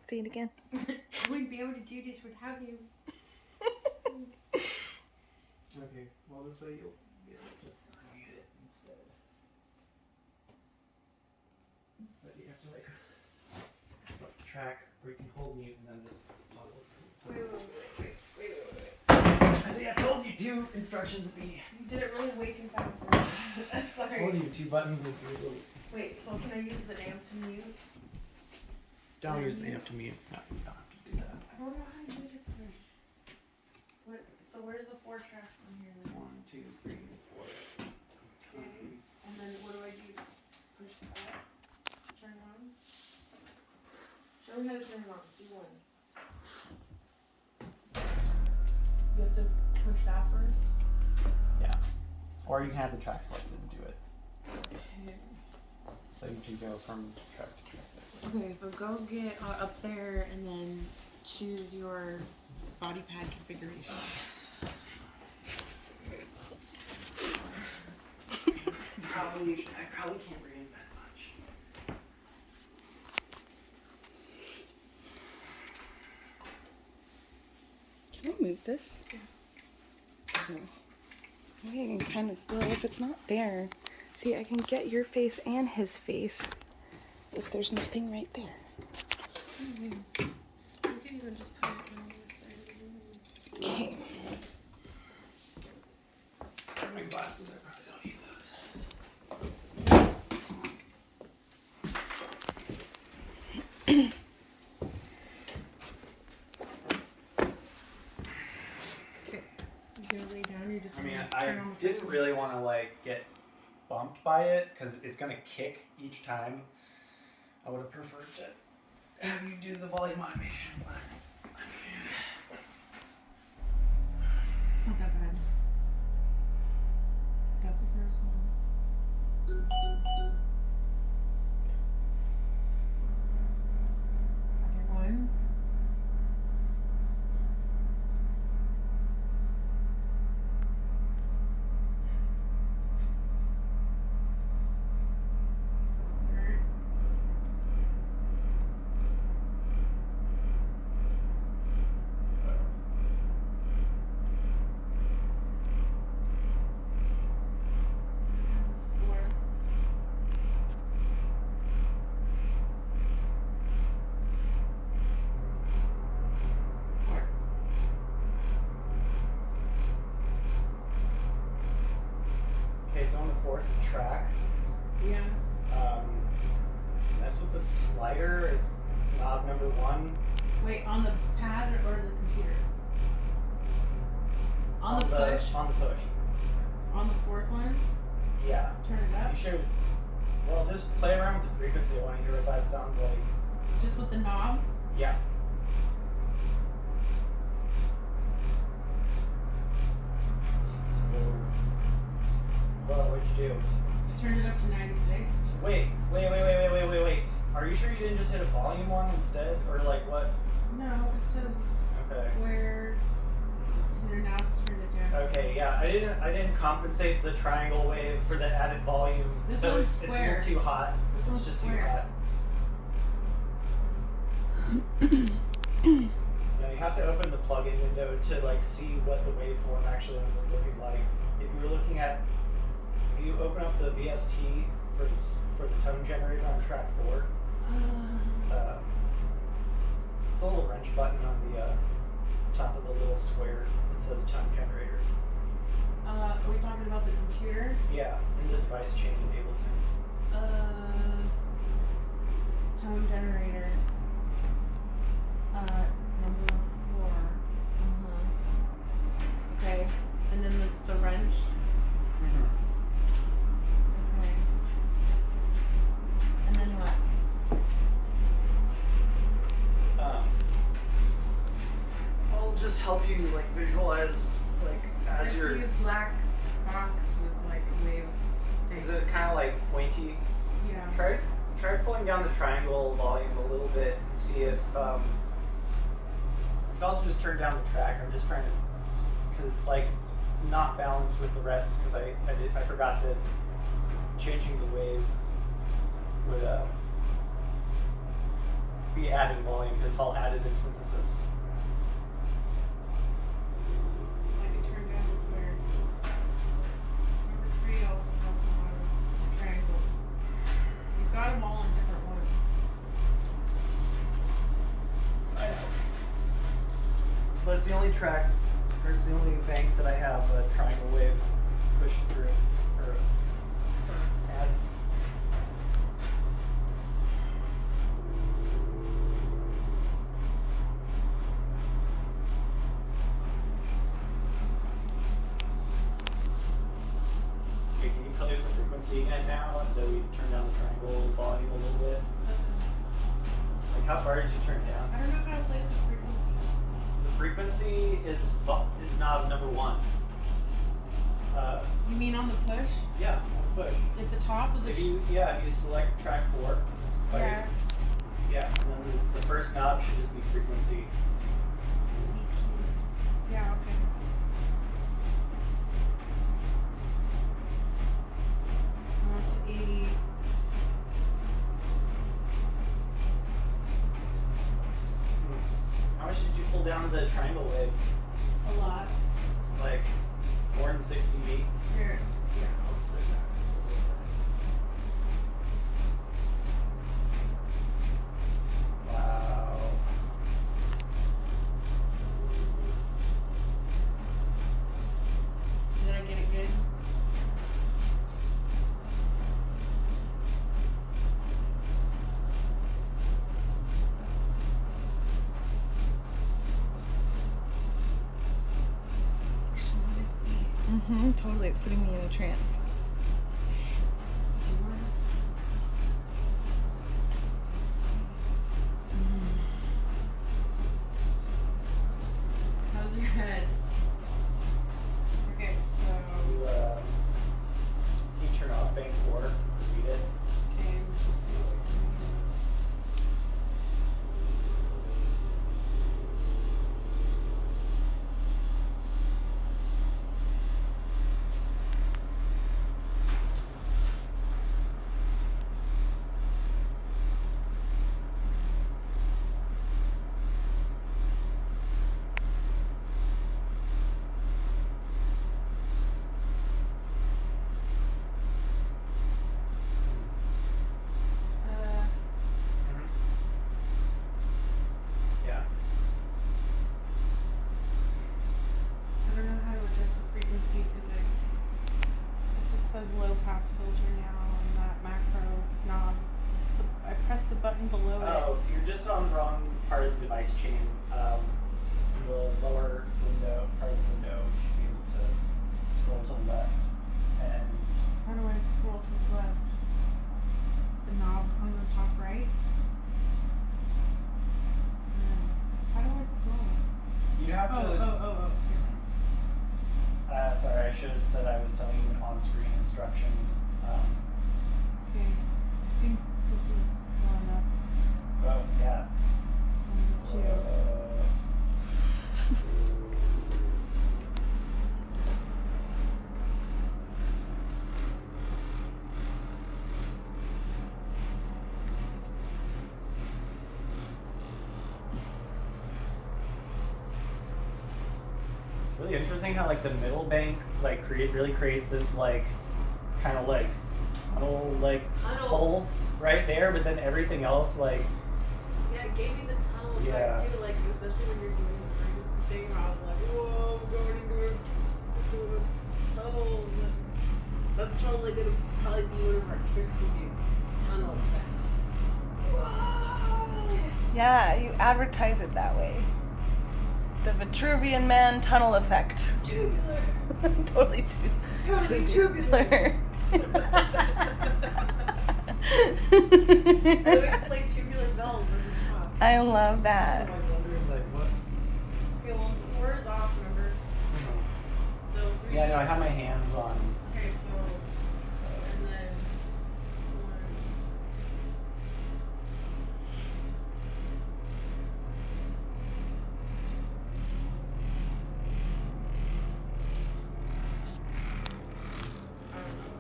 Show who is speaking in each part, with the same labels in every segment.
Speaker 1: Say it again.
Speaker 2: I wouldn't be able to do this without you.
Speaker 3: Okay, well this way you'll be able to just unmute it instead. But you have to like select the track, or you can hold mute and then just toggle.
Speaker 2: Wait.
Speaker 3: I see, I told you 2 instructions B.
Speaker 2: You did it really way too fast for me. I'm sorry.
Speaker 3: I told you 2 buttons would be really...
Speaker 2: Wait, so can I use the amp to mute?
Speaker 3: Don't use the amp to mute. No, you don't have to do that.
Speaker 2: I don't know how to use your push. What? So where's the 4 tracks on here?
Speaker 3: 1, 2, 3, 4.
Speaker 2: Okay. And then what do I do? Just push that? Turn it on? Show me how to turn it on. Do one. You have to push that first?
Speaker 3: Yeah. Or you can have the track selected and do it.
Speaker 2: Okay.
Speaker 3: So you can go from track to track.
Speaker 2: Okay, so go get up there and then choose your body pad configuration.
Speaker 3: I probably can't reinvent much.
Speaker 1: Can I move this? Okay. I can kind of, well, if it's not there, see, I can get your face and his face if there's nothing right there.
Speaker 2: You can even just put it on the other side of the room.
Speaker 1: Okay.
Speaker 3: My glasses, I probably don't need those.
Speaker 2: Okay. You gonna lay down? You just
Speaker 3: I mean,
Speaker 2: wanna
Speaker 3: I
Speaker 2: turn on the
Speaker 3: didn't
Speaker 2: first
Speaker 3: really want to like get bumped by it because it's gonna kick each time. I would have preferred to have you do the volume automation, but
Speaker 2: It's not that bad. That's the first one. Second one. Third. Fourth. Fourth.
Speaker 3: okay. So on the 4th track,
Speaker 2: Yeah.
Speaker 3: mess with the slider. It's knob number 1.
Speaker 2: Wait, on the pad or the computer? On the push?
Speaker 3: On the push.
Speaker 2: On the 4th one?
Speaker 3: Yeah.
Speaker 2: Turn it up?
Speaker 3: You should. Well, just play around with the frequency. I want to hear what that sounds like.
Speaker 2: Just with the knob?
Speaker 3: Yeah. So, well, what'd you do?
Speaker 2: Turned it up to 96.
Speaker 3: Wait. Are you sure you didn't just hit a volume one instead? Or like what?
Speaker 2: No, it says
Speaker 3: Okay.
Speaker 2: where they're now turned it down.
Speaker 3: Okay, yeah. I didn't compensate the triangle wave for the added volume.
Speaker 2: This
Speaker 3: so
Speaker 2: one's
Speaker 3: it's a
Speaker 2: square.
Speaker 3: little too hot.
Speaker 2: This
Speaker 3: It's
Speaker 2: one's
Speaker 3: just
Speaker 2: square.
Speaker 3: too hot. Yeah, you have to open the plugin window to like see what the waveform actually ends up looking like. If you open up the VST for the tone generator on track 4, it's a little wrench button on the top of the little square that says tone generator.
Speaker 2: Are we talking about the computer?
Speaker 3: Yeah, in the device chain enable tone.
Speaker 2: Tone generator. Number 4. Okay. And then there's the wrench. Okay. And then what?
Speaker 3: I'll just help you like visualize like
Speaker 2: I
Speaker 3: as
Speaker 2: see
Speaker 3: you're.
Speaker 2: a black box with like a wave thing.
Speaker 3: Is it kind of like pointy?
Speaker 2: Yeah.
Speaker 3: Try pulling down the triangle volume a little bit and see if you can also just turn down the track. I'm just trying to, because it's like it's not balanced with the rest because I forgot that changing the wave would be adding volume because it's all additive synthesis.
Speaker 2: Like it turned down this weird. Number 3 also has a lot of triangle. You've got them all in different ones.
Speaker 3: I know. But it's the only track, or it's the only bank that I have a triangle wave pushed through, or add. Okay, can you play with the frequency again now that we turn down the triangle volume a little bit? Like how far did you turn it down?
Speaker 2: I don't know how to play with the frequency.
Speaker 3: The frequency is knob number 1.
Speaker 2: You mean on the push?
Speaker 3: Yeah, on the push.
Speaker 2: At the top of the
Speaker 3: If you select track 4. Like,
Speaker 2: Yeah.
Speaker 3: Yeah, and then the first knob should just be frequency.
Speaker 2: Yeah, okay. I'm up to 80.
Speaker 3: How much did you pull down the triangle wave?
Speaker 2: A lot.
Speaker 3: Like more than 60 dB?
Speaker 2: Here. Yeah, I'll put it back.
Speaker 3: Wow.
Speaker 2: Did I get it good?
Speaker 1: Mm-hmm, totally. It's putting me in a trance.
Speaker 2: How's your head? Okay, so
Speaker 3: Can you turn off bank 4? Read it.
Speaker 2: okay.
Speaker 3: Just see Yeah.
Speaker 2: I don't know how to adjust the frequency because it just says low pass filter now on that macro knob. I pressed the button below
Speaker 3: Oh, you're just on the wrong part of the device chain. The lower window, part of the window, you should be able to scroll to the left. And
Speaker 2: it. How do I scroll to the left? The knob on the top right? How do I scroll?
Speaker 3: you have to.
Speaker 2: Oh.
Speaker 3: Sorry, I should have said I was telling you an on-screen instruction.
Speaker 2: Okay. I think this is one up.
Speaker 3: Oh, yeah.
Speaker 2: Number 2.
Speaker 3: It's really interesting how like the middle bank like really creates this like kind of like tunnel holes right there, but then everything else like
Speaker 2: Yeah, it gave me the tunnel effect
Speaker 3: Yeah.
Speaker 2: too, like especially when you're doing the frequency thing. I was like, whoa, I'm going into a tunnel. That's totally gonna probably be one of our tricks with you. Tunnel effect. Whoa!
Speaker 1: Yeah, you advertise it that way. The Vitruvian Man tunnel effect.
Speaker 2: Tubular.
Speaker 1: Totally
Speaker 2: Totally
Speaker 1: tubular.
Speaker 2: And then we can play tubular bells over the top.
Speaker 1: I love that.
Speaker 3: I'm like wondering like what.
Speaker 2: Okay, well, 4 is off, remember? So 3.
Speaker 3: Yeah, no, I have my hands on.
Speaker 2: Okay, so and then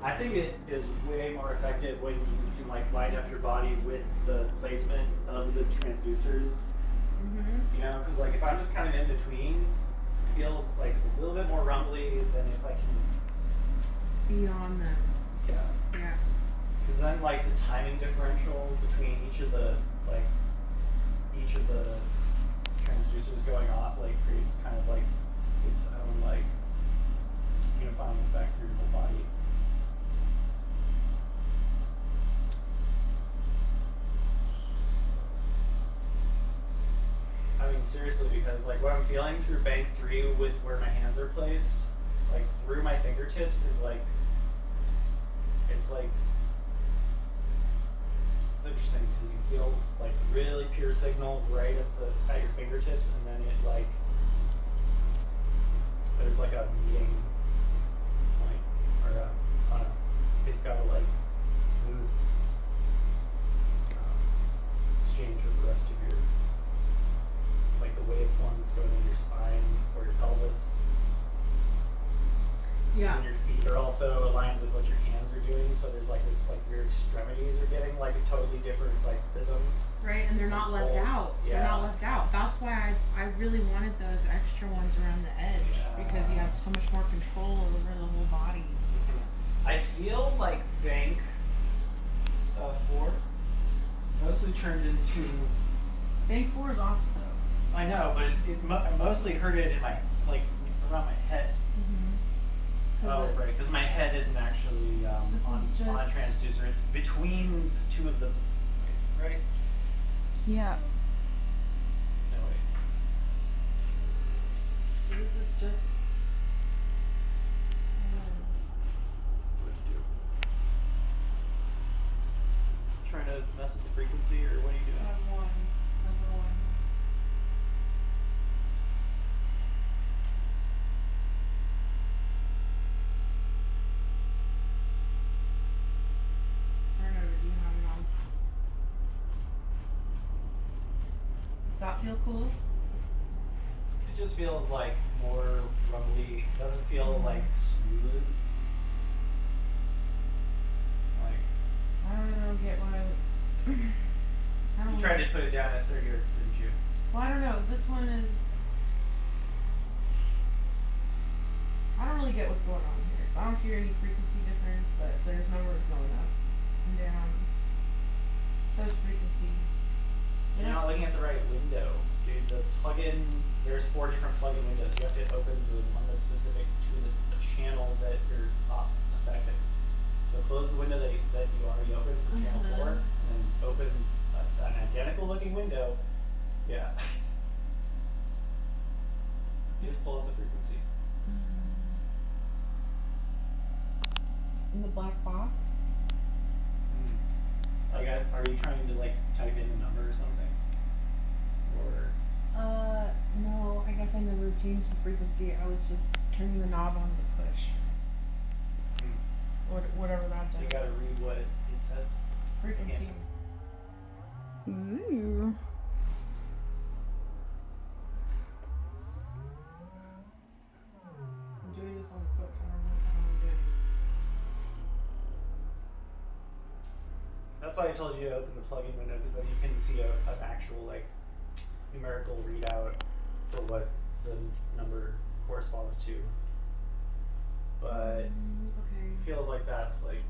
Speaker 2: 1.
Speaker 3: I think it is way more effective when you can like line up your body with the placement of the transducers. You know, because like if I'm just kind of in between, it feels like a little bit more rumbly than if I can
Speaker 2: Be on them.
Speaker 3: Yeah.
Speaker 2: Yeah.
Speaker 3: Because then like the timing differential between each of the transducers going off like creates kind of like its own like unifying effect through the whole body. I mean seriously, because like what I'm feeling through bank 3 with where my hands are placed, like through my fingertips is like it's interesting because you feel like really pure signal right at your fingertips, and then it like there's like a meeting point or I don't know. It's got to like move, exchange with the rest of your like the waveform that's going in your spine or your pelvis.
Speaker 2: Yeah.
Speaker 3: And your feet are also aligned with what your hands are doing, so there's like this like your extremities are getting like a totally different like rhythm.
Speaker 2: Right, and they're not left out.
Speaker 3: Yeah.
Speaker 2: They're not left out. That's why I really wanted those extra ones around the edge because you had so much more control over the whole body.
Speaker 3: I feel like bank 4 mostly turned into.
Speaker 2: Bank 4 is off though.
Speaker 3: I know, but I mostly heard it in my like around my head. Oh, right, because my head isn't actually on a transducer. It's between two of the. Right?
Speaker 1: Yeah.
Speaker 3: No, wait.
Speaker 2: So this is just.
Speaker 3: What'd you do? Trying to mess with the frequency, or what are you doing?
Speaker 2: Number one. Does that feel cool?
Speaker 3: It just feels like more rumbly. It doesn't feel like smooth. Like
Speaker 2: I don't get why.
Speaker 3: you tried to put it down at 30 hertz, didn't you?
Speaker 2: Well, I don't know. This one is. I don't really get what's going on here. So I don't hear any frequency difference, but there's numbers going up and down. It says frequency.
Speaker 3: You're not looking at the right window, dude. The plug-in, there's 4 different plug-in windows. You have to open the one that's specific to the channel that you're affecting. So close the window that you already opened for channel 4, and then open an identical looking window. Yeah. You just pull up the frequency.
Speaker 2: In the black box?
Speaker 3: Like, are you trying to like type in a number or something? Or
Speaker 2: No, I guess I never changed the frequency. I was just turning the knob on the push. Whatever that does.
Speaker 3: you gotta read what it says.
Speaker 2: Frequency.
Speaker 1: Ooh.
Speaker 2: I'm doing this on the quick form. How I'm doing.
Speaker 3: That's why I told you to open the plug-in window, because then you can see an actual like numerical readout for what the number corresponds to. But
Speaker 2: Okay.
Speaker 3: it feels like that's like,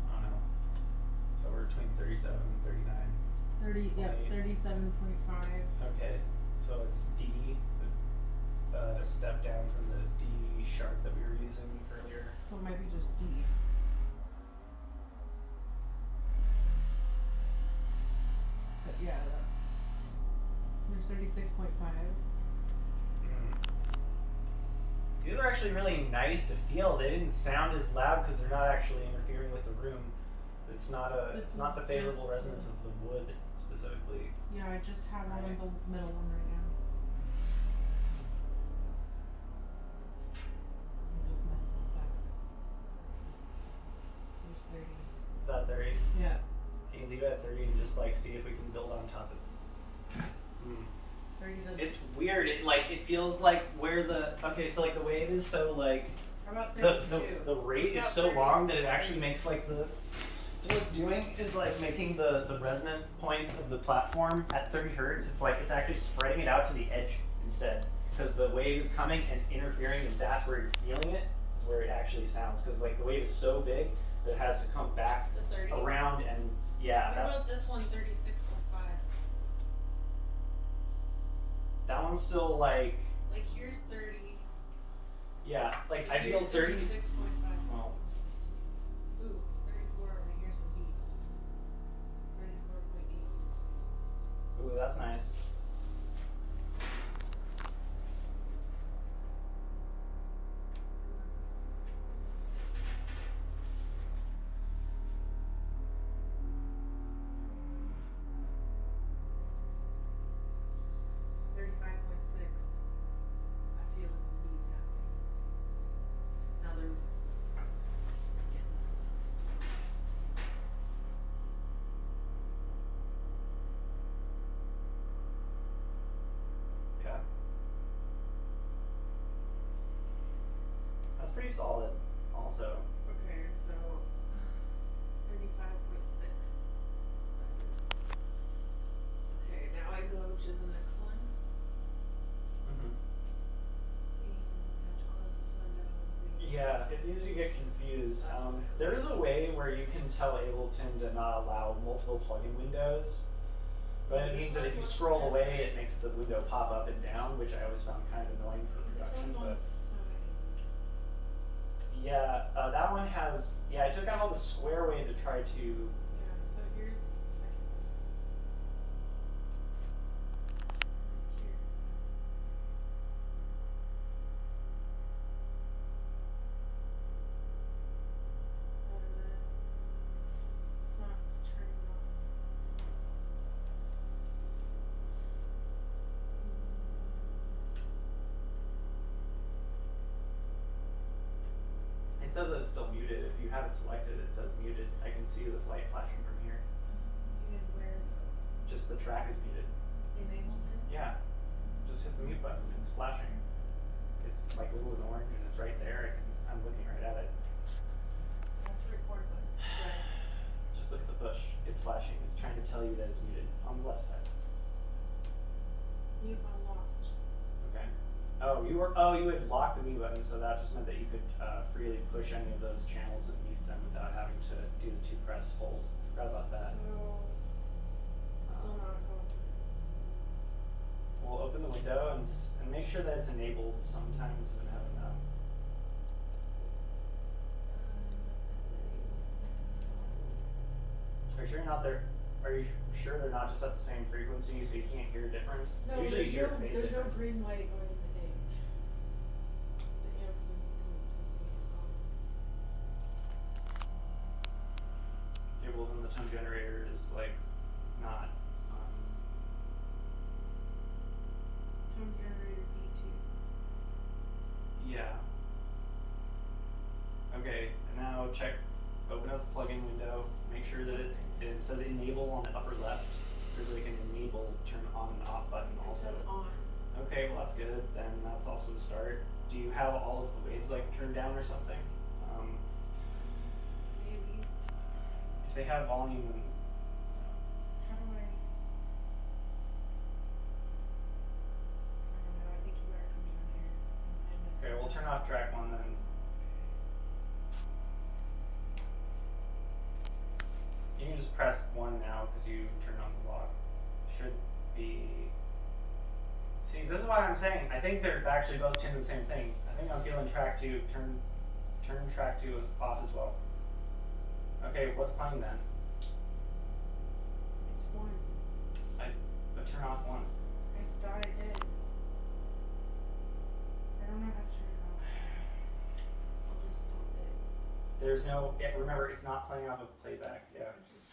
Speaker 3: I don't know, somewhere between 37 and 39.
Speaker 2: 37.5.
Speaker 3: Okay, so it's D, the step down from the D sharp that we were using earlier.
Speaker 2: So it might be just D. But yeah, there's 36.5.
Speaker 3: These are actually really nice to feel. They didn't sound as loud because they're not actually interfering with the room. It's not the favorable resonance of the wood specifically.
Speaker 2: Yeah, I just have one of the middle one right now. I'm just messing with that. There's 30.
Speaker 3: Is that 30?
Speaker 2: Yeah.
Speaker 3: Can you leave it at 30 and just like see if we can build on top of it?
Speaker 2: 30 does.
Speaker 3: It's weird. It feels like where the so like the wave is so like
Speaker 2: How about
Speaker 3: the
Speaker 2: 32?
Speaker 3: the rate is so long that it actually makes like the. So what it's doing is like making the resonant points of the platform at 30 hertz. It's like it's actually spreading it out to the edge instead, because the wave is coming and interfering, and that's where you're feeling it. Is where it actually sounds, because like the wave is so big that it has to come back
Speaker 2: The 30?
Speaker 3: around and yeah.
Speaker 2: What
Speaker 3: That's
Speaker 2: about this one, 36.5?
Speaker 3: that one's still like.
Speaker 2: Like here's 30.
Speaker 3: Yeah, like I
Speaker 2: Here's
Speaker 3: feel 30.
Speaker 2: 36.5.
Speaker 3: Well,
Speaker 2: Ooh, 34. And here's some beats. 34.8.
Speaker 3: ooh, that's nice.
Speaker 2: I feel some beats happening. Now they're
Speaker 3: Yeah. That's pretty solid, also.
Speaker 2: okay, so 35.6. Okay, now I go to the next one.
Speaker 3: Mm-hmm.
Speaker 2: And I have to close this window.
Speaker 3: Yeah, it's easy to get confused. There is a way where you can tell Ableton to not allow multiple plugin windows, but it means that if you scroll away, it makes the window pop up and down, which I always found kind of annoying for
Speaker 2: This
Speaker 3: production.
Speaker 2: one's on
Speaker 3: But
Speaker 2: side.
Speaker 3: yeah, that one has. Yeah, I took out all the square way to try to.
Speaker 2: Yeah, so here's the second one. Here. It's not turning on.
Speaker 3: It says that it's still muted. If you have it selected, it says muted. I can see the light flashing from here.
Speaker 2: Muted where though?
Speaker 3: Just the track is muted.
Speaker 2: In Ableton?
Speaker 3: Yeah. Just hit the mute button. It's flashing. It's like little and orange, and it's right there. I'm looking right at it.
Speaker 2: That's the record button. Right.
Speaker 3: Just look at the push. It's flashing. It's trying to tell you that it's muted on the left side.
Speaker 2: Mute unlocked.
Speaker 3: Okay. You had locked the mute button, so that just meant that you could freely push any of those channels and mute them without having to do the 2-press hold. Forgot about that.
Speaker 2: So, still not going.
Speaker 3: We'll open the window and make sure that it's enabled. Sometimes when having that. Are you sure you're not there? Are you sure they're not just at the same frequency, so you can't hear a difference?
Speaker 2: No,
Speaker 3: Usually you hear a phase
Speaker 2: there's no
Speaker 3: difference.
Speaker 2: green light going in the thing. The amp isn't sensing it at all.
Speaker 3: Okay, well then the tone generator is like not.
Speaker 2: Tone generator B2.
Speaker 3: Yeah. Okay, and now open up the plugin window, make sure that it says enable on the upper left. There's like an enable turn on and off button
Speaker 2: It
Speaker 3: also.
Speaker 2: says on.
Speaker 3: Okay, well that's good. Then that's also a start. Do you have all of the waves like turned down or something?
Speaker 2: Maybe.
Speaker 3: If they have volume and
Speaker 2: How do I? I don't know. I think you better come down here. And find this
Speaker 3: okay, we'll
Speaker 2: one.
Speaker 3: turn off track 1 then. You can just press 1 now because you turned on the lock. Should be. See, this is why I'm saying I think they're actually both tuned to the same thing. I think I'm feeling track 2. Turn track 2 off as well. Okay, what's playing then?
Speaker 2: It's one.
Speaker 3: But turn off 1.
Speaker 2: I thought I did. I don't know how to turn it off. I'll just stop it.
Speaker 3: There's no. Remember, it's not playing off of playback. Yeah.
Speaker 2: I'll just